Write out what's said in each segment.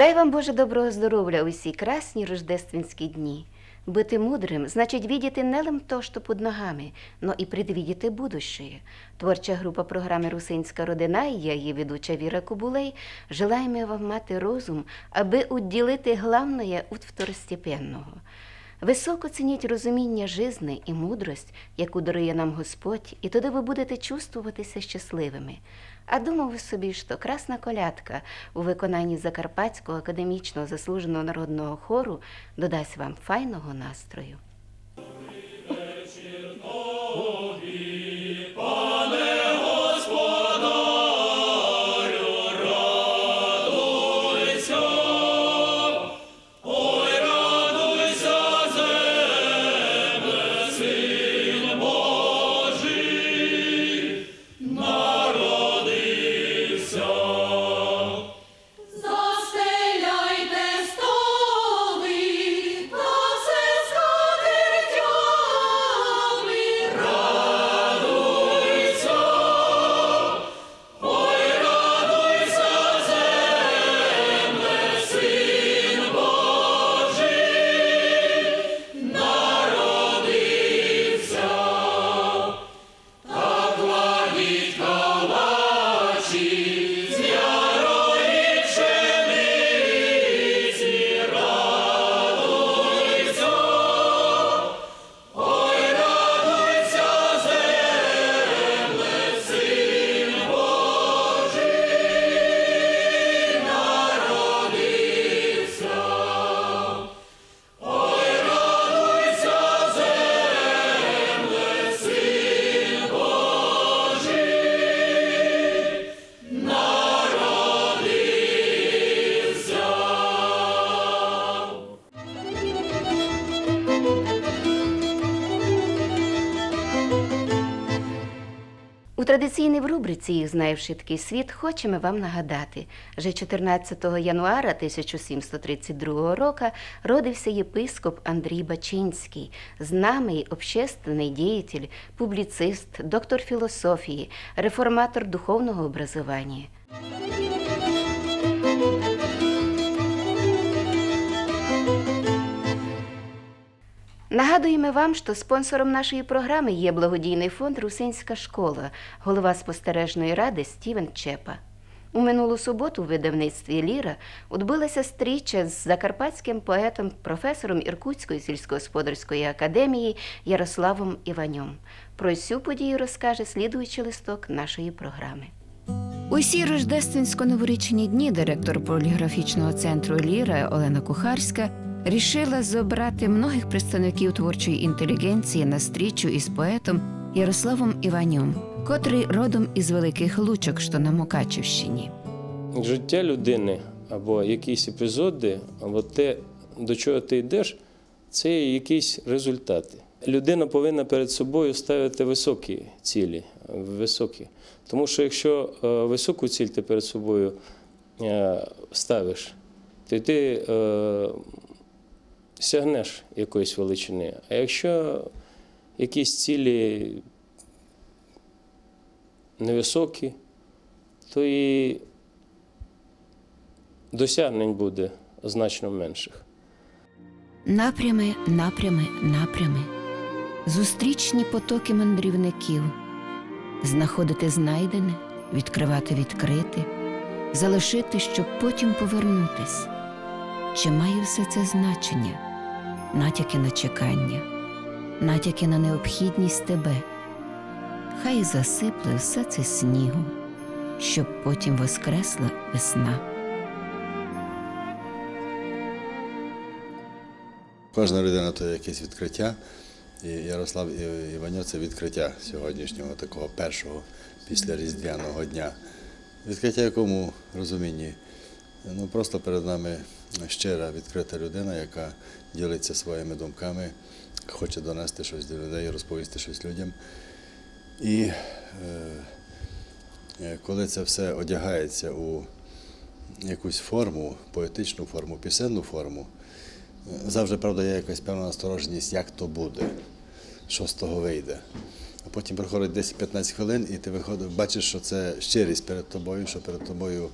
Дай вам, Боже, доброго здоров'я усі красні рождественські дні. Бути мудрым значит видеть не лим то, что под ногами, но и предвидіти будущее. Творча група програми «Русинська родина» і я, її ведуча Віра Кобулей, желаємо вам мати розум, аби уділити главное від второстепенного. Високо цініть розуміння жизни і мудрость, яку дарує нам Господь, і тоді ви будете чувствуватися щасливими. А думав ви собі, що красна колядка у виконанні Закарпатського академічного заслуженого народного хору додасть вам файного настрою. У традиційній в рубриці «Їх знає вшиткий світ» хочемо вам нагадати, що 14 януара 1732 року родився єпископ Андрій Бачинський, знамий общественний діятель, публіцист, доктор філософії, реформатор духовного образування. Нагадуємо вам, що спонсором нашої програми є благодійний фонд «Русинська школа», голова спостережної ради Стівен Чепа. У минулу суботу в видавництві «Ліра» відбулася зустріча з закарпатським поетом, професором Іркутської сільськогосподарської академії Ярославом Іваньом. Про цю подію розкаже слідуючий листок нашої програми. Усі рождественсько-новорічні дні директор поліграфічного центру «Ліра» Олена Кухарська рішила зібрати многих представників творчої інтелігенції на зустрічу із поетом Ярославом Іваньом, котрий родом із Великих Лучок, що на Мукачівщині. Життя людини або якісь епізоди, або те, до чого ти йдеш, це якісь результати. Людина повинна перед собою ставити високі цілі, високі. Тому що якщо високу ціль ти перед собою ставиш, то ти сягнеш якоїсь величини. А якщо якісь цілі невисокі, то і досягнень буде значно менших. Напрями, напрями, напрями. Зустрічні потоки мандрівників. Знаходити знайдене, відкривати відкрите, залишити, щоб потім повернутись. Чи має все це значення? Натяки на чекання, натяки на необхідність тебе. Хай засипле все це снігом, щоб потім воскресла весна. Кожна людина – то якесь відкриття, і Ярослав Іваньо – це відкриття сьогоднішнього такого першого після Різдвяного дня. Відкриття в якому розумінні? Ну, просто перед нами щира, відкрита людина, яка ділиться своїми думками, хоче донести щось до людей, розповісти щось людям. І коли це все одягається у якусь форму, поетичну форму, пісенну форму, завжди, правда, є якась певна настороженість, як то буде, що з того вийде. А потім проходить 10-15 хвилин, і ти бачиш, що це щирість перед тобою, що перед тобою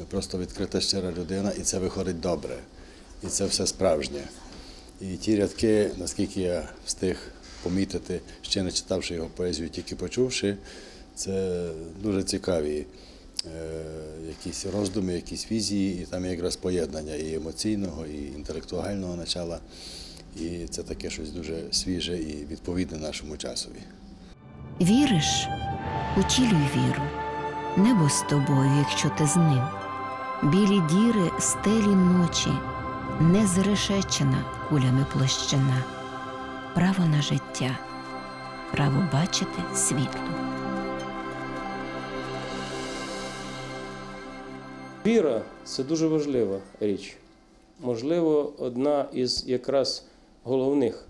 просто відкрита щира людина, і це виходить добре. І це все справжнє. І ті рядки, наскільки я встиг помітити, ще не читавши його поезію, тільки почувши, це дуже цікаві якісь роздуми, якісь візії, і там якраз поєднання і емоційного, і інтелектуального начала. І це таке щось дуже свіже і відповідне нашому часові. Віриш? Утілюй віру. Небо з тобою, якщо ти з ним. Білі діри стелі ночі, не зрешечена кулями площина. Право на життя, право бачити світло. Віра – це дуже важлива річ. Можливо, одна із якраз головних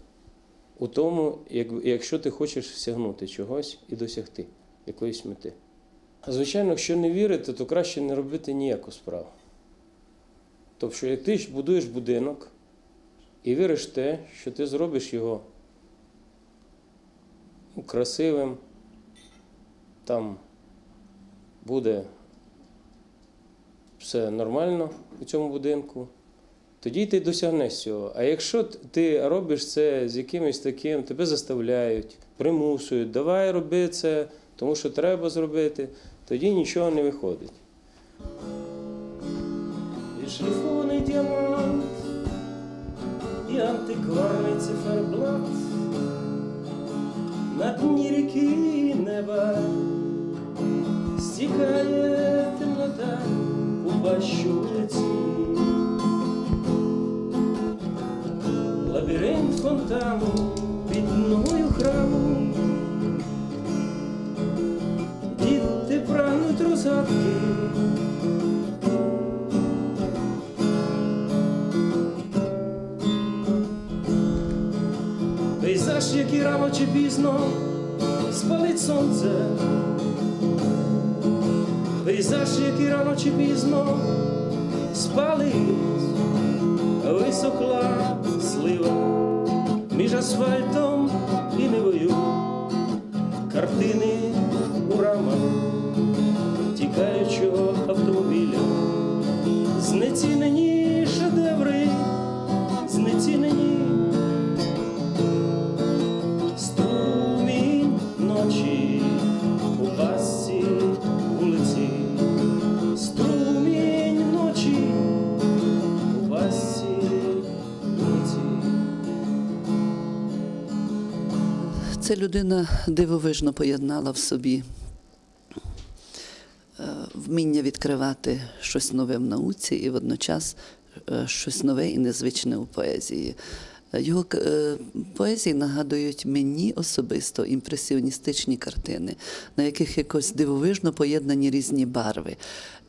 у тому, якщо ти хочеш всягнути чогось і досягти якоїсь мети. Звичайно, якщо не вірити, то краще не робити ніяку справу. Тобто, як ти будуєш будинок і віриш в те, що ти зробиш його красивим, там буде все нормально у цьому будинку, тоді ти досягнеш цього. А якщо ти робиш це з якимось таким, тебе заставляють, примусують, давай роби це, тому що треба зробити, тоді нічого не виходить. Відшліфований діамант і антикварний циферблат на дні ріки і неба стікає темнота у пащу вулиці. Лабіринт фонтану під ногою храму. Діти прагнуть розгадки. Пейзаж, який рано чи пізно спалить сонце. Пейзаж, який рано чи пізно спалить. Висохла слива між асфальтом і невою. Картини у рамах тікаючого автомобіля. Знецінені шедеври, знецінені. Струмінь ночі у пастці вулиці. Струмінь ночі у пастці вулиці. Ця людина дивовижно поєднала в собі вміння відкривати щось нове в науці і водночас щось нове і незвичне у поезії. Його поезії нагадують мені особисто імпресіоністичні картини, на яких якось дивовижно поєднані різні барви.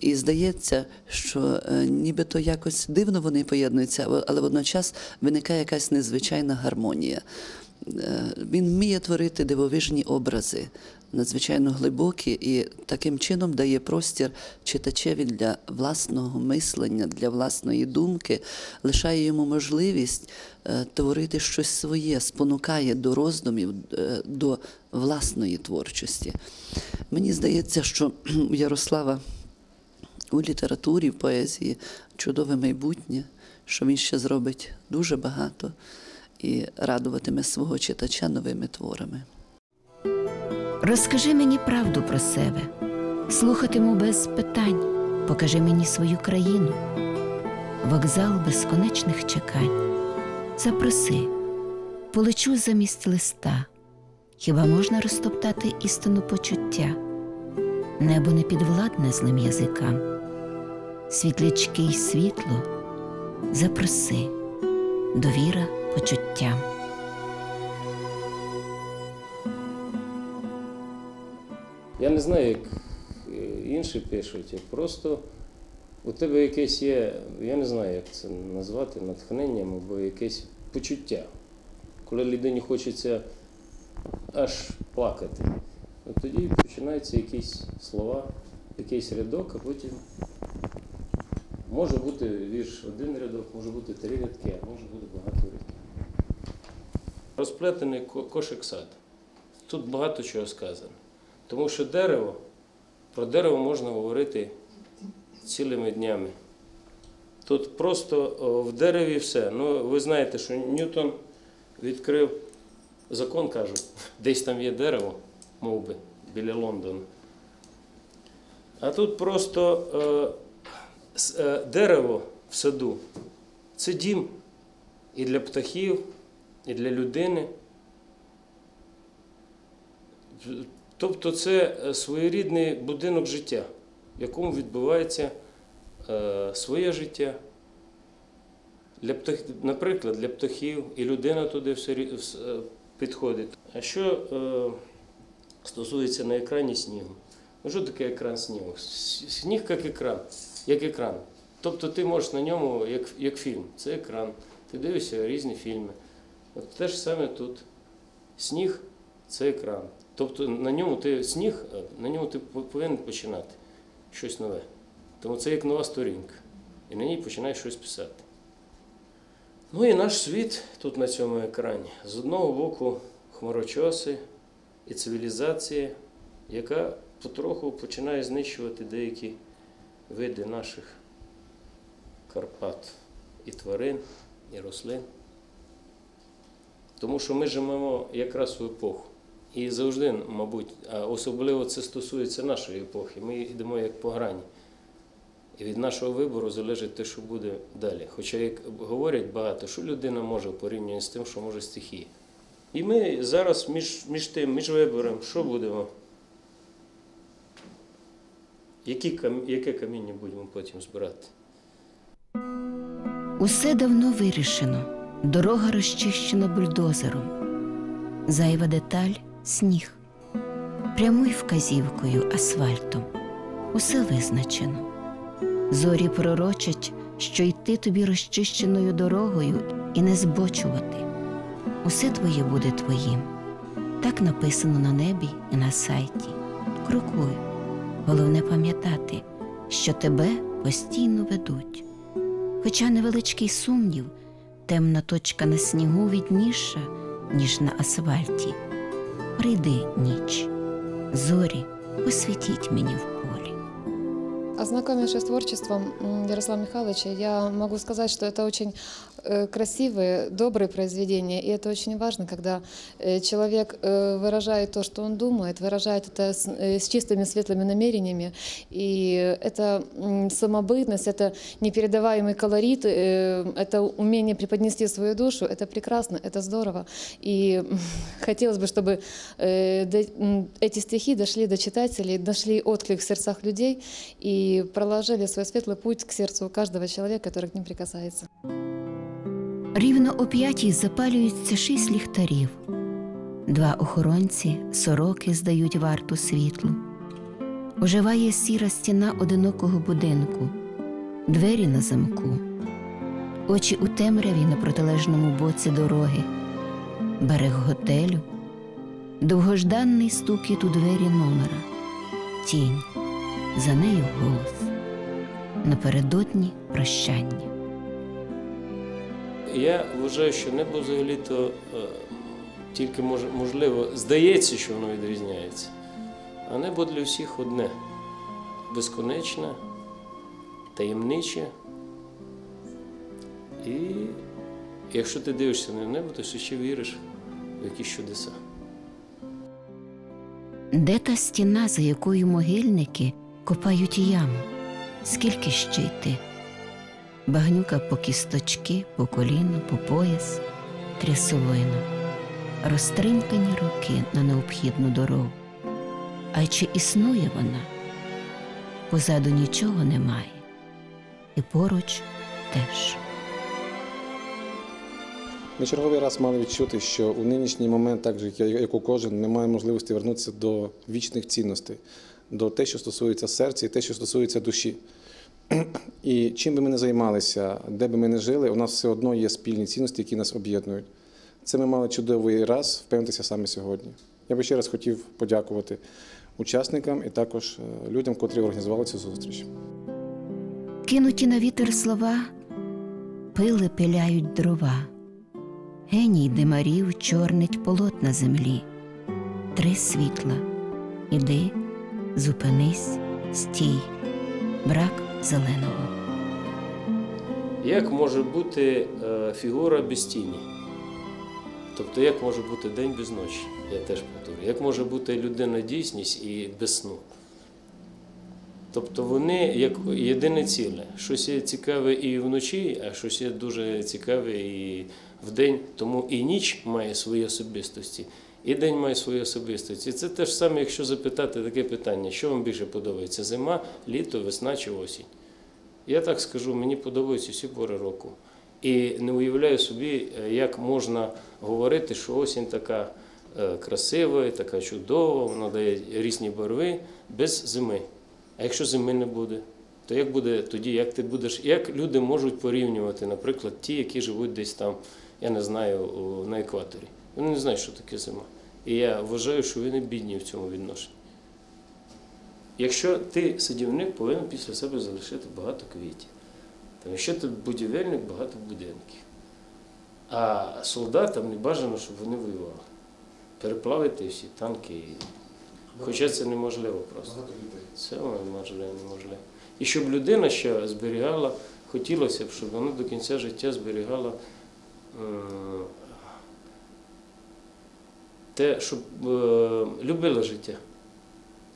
І здається, що нібито якось дивно вони поєднуються, але водночас виникає якась незвичайна гармонія. Він вміє творити дивовижні образи, надзвичайно глибокі, і таким чином дає простір читачеві для власного мислення, для власної думки, лишає йому можливість творити щось своє, спонукає до роздумів, до власної творчості. Мені здається, що у Ярослава у літературі, в поезії чудове майбутнє, що він ще зробить дуже багато і радуватиме свого читача новими творами. Розкажи мені правду про себе, слухатиму без питань, покажи мені свою країну. Вокзал безконечних чекань. Запроси, полечу замість листа. Хіба можна розтоптати істину почуття? Небо не підвладне злим язикам. Світлячки й світло, запроси, довіра почуттям. Я не знаю, як інші пишуть, як просто у тебе якесь є, я не знаю, як це назвати, натхненням або якесь почуття. Коли людині хочеться аж плакати, от тоді починаються якісь слова, якийсь рядок, а потім може бути вірш один рядок, може бути 3 рядки, а може бути багато рядків. Розплетений кошик сад. Тут багато чого сказано. Тому що про дерево можна говорити цілими днями. Тут просто в дереві все. Ну, ви знаєте, що Ньютон відкрив закон, кажуть, десь там є дерево, мов би, біля Лондона. А тут просто дерево в саду – це дім і для птахів, і для людини. Тобто це своєрідний будинок життя, в якому відбувається своє життя. Наприклад, для птахів, і людина туди все підходить. А що стосується на екрані снігу? Ну, що таке екран снігу? Сніг як екран. Тобто ти можеш на ньому, як фільм, це екран. Ти дивишся різні фільми. От те ж саме тут. Сніг – це екран. Тобто на ньому ти повинен починати щось нове. Тому це як нова сторінка. І на ній починаєш щось писати. Ну і наш світ тут на цьому екрані. З одного боку хмарочоси і цивілізація, яка потроху починає знищувати деякі види наших Карпат і тварин, і рослин. Тому що ми живемо якраз в епоху. І завжди, мабуть, а особливо це стосується нашої епохи, ми йдемо як по грані. І від нашого вибору залежить те, що буде далі. Хоча, як говорять багато, що людина може в порівнянні з тим, що може стихія. І ми зараз між вибором, що будемо? Яке каміння будемо потім збирати? Усе давно вирішено. Дорога розчищена бульдозером. Зайва деталь – сніг. Прямуй вказівкою асфальтом. Усе визначено. Зорі пророчать, що йти тобі розчищеною дорогою і не збочувати. Усе твоє буде твоїм. Так написано на небі і на сайті. Крокуй. Головне пам'ятати, що тебе постійно ведуть. Хоча невеличкий сумнів, темна точка на снігу відніша, ніж на асфальті. Прийди, ніч, зорі, посвітіть мені в полі. Ознакомившись с творчеством Ярослава Михайловича, я могу сказать, что это очень красивые, добрые произведения, и это очень важно, когда человек выражает то, что он думает, выражает это с чистыми, светлыми намерениями, и это самобытность, это непередаваемый колорит, это умение преподнести свою душу, это прекрасно, это здорово, и хотелось бы, чтобы эти стихи дошли до читателей, дошли отклик в сердцах людей, и проложили свой светлый путь к сердцу каждого человека, который к ним прикасается. Рівно о 5-й запалюються 6 ліхтарів. 2 охоронці, сороки здають варту світлу. Оживає сіра стіна одинокого будинку. Двері на замку. Очі у темряві на протилежному боці дороги. Берег готелю. Довгожданий стукіт у двері номера. Тінь. За нею голос. Напередодні прощання. Я вважаю, що небо взагалі-то тільки, можливо, здається, що воно відрізняється. А небо для всіх одне. Безконечне, таємниче. І якщо ти дивишся на небо, то ще віриш в якісь чудеса. Де та стіна, за якою могильники копають яму? Скільки ще йти? Багнюка по кісточки, по коліно, по пояс, трясовина. Розтринькані руки на необхідну дорогу. А чи існує вона? Позаду нічого немає. І поруч теж. Ми черговий раз мали відчути, що у нинішній момент, так же, як у кожен, немає можливості повернутися до вічних цінностей, до те, що стосується серця і те, що стосується душі. І чим би ми не займалися, де би ми не жили, у нас все одно є спільні цінності, які нас об'єднують. Це ми мали чудовий раз впевнитися саме сьогодні. Я би ще раз хотів подякувати учасникам і також людям, котрі організували цю зустріч. Кинуті на вітер слова, пили пиляють дрова. Геній димарів чорнить полотна землі. 3 світла. Іди, зупинись, стій. Брак зеленого. Як може бути фігура без тіні? Тобто, як може бути день без ночі? Я теж повторюю. Як може бути людина дійсність і без сну? Тобто вони як єдине ціле. Щось є цікаве і вночі, а щось є дуже цікаве і вдень. Тому і ніч має свої особистості, і день має свої особистості. Це те ж саме, якщо запитати таке питання, що вам більше подобається – зима, літо, весна чи осінь? Я так скажу, мені подобаються всі пори року. І не уявляю собі, як можна говорити, що осінь така красива, така чудова, вона дає різні барви, без зими. А якщо зими не буде, то як буде тоді, як люди можуть порівнювати, наприклад, ті, які живуть десь там, я не знаю, на екваторі. Вони не знають, що таке зима. І я вважаю, що вони бідні в цьому відношенні. Якщо ти садівник, повинен після себе залишити багато квітів. Якщо ти будівельник, багато будинків. А солдатам не бажано, щоб вони воювали. Переплавити всі танки. Хоча це неможливо просто. Це неможливо. І щоб людина ще зберігала, хотілося б, щоб вона до кінця життя зберігала те, щоб любила життя.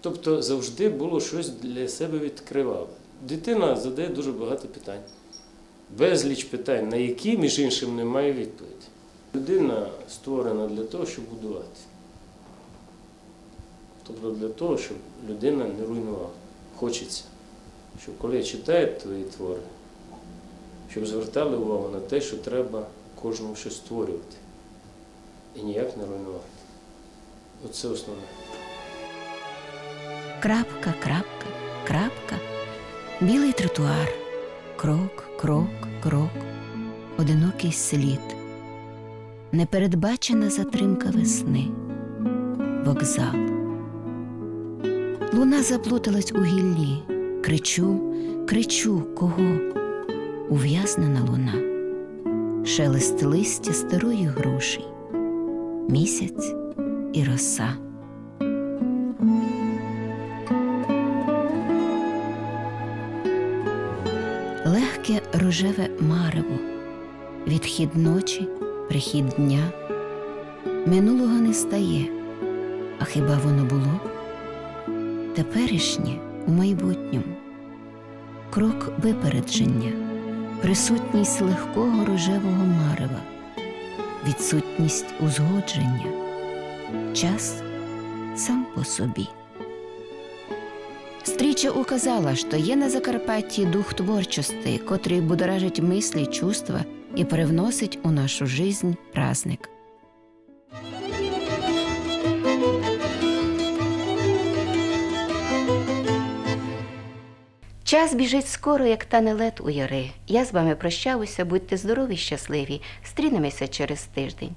Тобто завжди було щось для себе відкривала. Дитина задає дуже багато питань. Безліч питань, на які, між іншим, немає відповіді. Людина створена для того, щоб будувати. Тобто для того, щоб людина не руйнувала. Хочеться, щоб коли читають твої твори, щоб звертали увагу на те, що треба кожному щось створювати. І ніяк не руйнувати. Оце основне. Крапка, крапка, крапка, білий тротуар, крок, крок, крок, одинокий слід, непередбачена затримка весни, вокзал. Луна заплуталась у гіллі, кричу, кричу, кого? Ув'язнена луна, шелест листя старої груші, місяць і роса. Легке рожеве марево, відхід ночі, прихід дня. Минулого не стає, а хіба воно було? Теперішнє у майбутньому. Крок випередження, присутність легкого рожевого марева, відсутність узгодження, час сам по собі. Стріча указала, що є на Закарпатті дух творчості, котрий будоражить мислі, чувства і привносить у нашу жизнь праздник. Час біжить скоро, як тане лед у яри. Я з вами прощаюся, будьте здорові й щасливі. Стрінемося через тиждень.